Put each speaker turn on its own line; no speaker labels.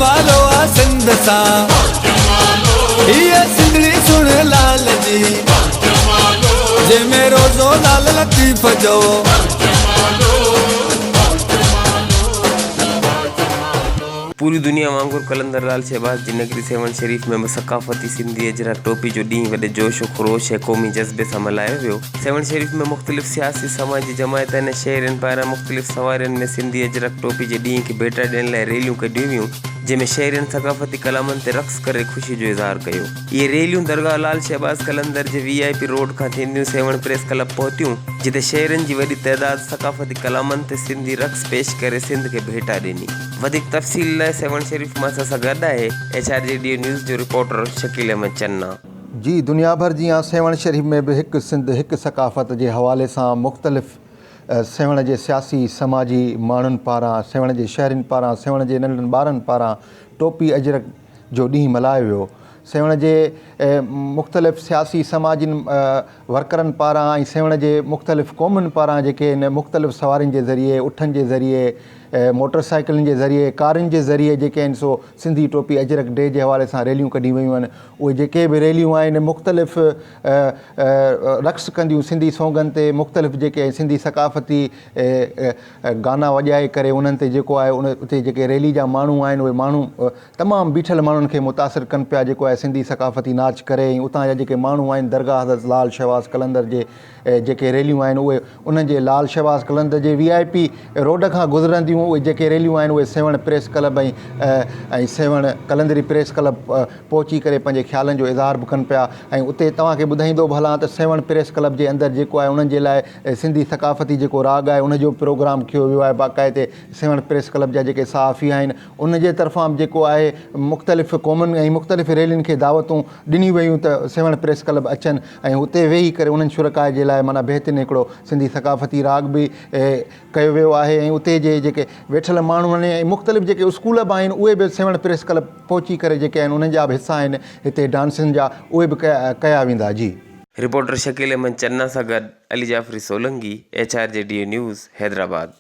जमालो आ सिंध सा ये सिंधड़ी सुन लाल जी जे में रोज़ो लाल लतीफ़ जो
पूरी दुनिया वांगुरु कलंदर लाल शहबाज़ जी नगरी सेवण शरीफ़ में सकाफ़ती सिंधी अजरक टोपी जो ॾींहुं वॾे जोश ख़रोश ऐं क़ौमी जज़्बे सां मल्हायो वियो। सेवण शरीफ़ में मुख़्तलिफ़ सियासी समाजी जमायत ऐं शहरनि पारां मुख़्तलिफ़ सवारियुनि में सिंधी अजरक टोपी जे ॾींहुं खे भेट ॾियण लाइ रैलियूं कढियूं वियूं, जंहिंमें शहरनि सकाफ़ती कलामनि ते रक़्स करे ख़ुशी जो इज़हार कयो। इहे रैलियूं दरगाह लाल शहबाज़ कलंदर जे VIP रोड खां थींदियूं सेवण प्रेस क्लब पहुतियूं, जिते शहरनि जी वॾी तइदाद सकाफ़ती कलामनि ते सिंधी रक़्स पेश करे सिंध खे भेटा ॾिनी। वधीक तफ़सील लाइ सेवण शरीफ़ मां सां गॾु आहे HRJDO न्यूज़ जो रिपोर्टर शकील अहमद चन्ना।
जी, दुनिया भर जी सेवण शरीफ़ में भी हिकु सिंध हिकु सकाफ़त जे हवाले सां मुख़्तलिफ़ सेवण जे सियासी समाजी माण्हुनि पारां, सेवण जे शहरनि पारां, सेवण जे नंढनि ॿारनि पारां टोपी अजरक जो ॾींहुं मल्हायो वियो। सेवण जे मुख़्तलिफ़ सियासी समाजी वर्करनि पारां ऐं सेवण जे मुख़्तलिफ़ क़ौमुनि पारां जेके इन मुख़्तलिफ़ सवारियुनि जे ज़रिए, उठनि जे ज़रिए, मोटरसाइकिलनि जे ज़रिए, कारुनि जे ज़रिए जेके आहिनि सो सिंधी टोपी अजरक डे जे हवाले सां रैलियूं कढी वियूं आहिनि। उहे जेके बि रैलियूं आहिनि मुख़्तलिफ़ रक़्स कंदियूं सिंधी सोंगनि ते, मुख़्तलिफ़ जेके सिंधी सकाफ़ती गाना वॼाए करे उन्हनि ते जेको आहे उते जेके रैली जा माण्हू आहिनि उहे माण्हू तमामु बीठल माण्हुनि खे मुतासिर कनि पिया जेको आहे सिंधी सकाफ़ती नाच करे। ऐं उतां जा जेके माण्हू आहिनि दरगाह हज़रत लाल शहबाज़ कलंदर जे जेके रैलियूं आहिनि उहे उन्हनि जे लाल शहबाज़ कलंदर जे VIP रोड खां गुज़रंदियूं उहे जेके रैलियूं आहिनि उहे सेवण प्रेस क्लब ऐं सेवण कलंदरी प्रेस क्लब पहुची करे पंहिंजे ख़्यालनि जो इज़हार बि कनि पिया। ऐं उते तव्हांखे ॿुधाईंदो बि हलां त सेवण प्रेस क्लब जे अंदरि जेको आहे उन्हनि जे लाइ सिंधी सकाफ़ती जेको राग आहे उनजो प्रोग्राम कयो वियो आहे। बाक़ाइदे सेवण प्रेस क्लब जा जेके सहाफ़ी आहिनि उन जे तरफ़ां बि जेको आहे मुख़्तलिफ़ क़ौमुनि ऐं मुख़्तलिफ़ रैलियुनि खे दावतूं ॾिनी वियूं त सेवण प्रेस क्लब अचनि ऐं हुते वेही करे उन्हनि शुरकाए जे लाइ माना बहितरीन हिकिड़ो सिंधी सकाफ़ती राग बि कयो वियो आहे। ऐं उते जे जेके वेठल माण्हू आहिनि ऐं मुख़्तलिफ़ जेके स्कूल बि आहिनि उहे बि सेवण प्रेस क्लब पहुची करे जेके आहिनि उन्हनि जा बि हिसा आहिनि हिते डांसुनि जा उहे बि कया वेंदा। जी,
रिपोर्टर शकील अहमद चन्ना सां गॾु अली जाफ़री सोलंकी, HRJDO न्यूज़, हैदराबाद।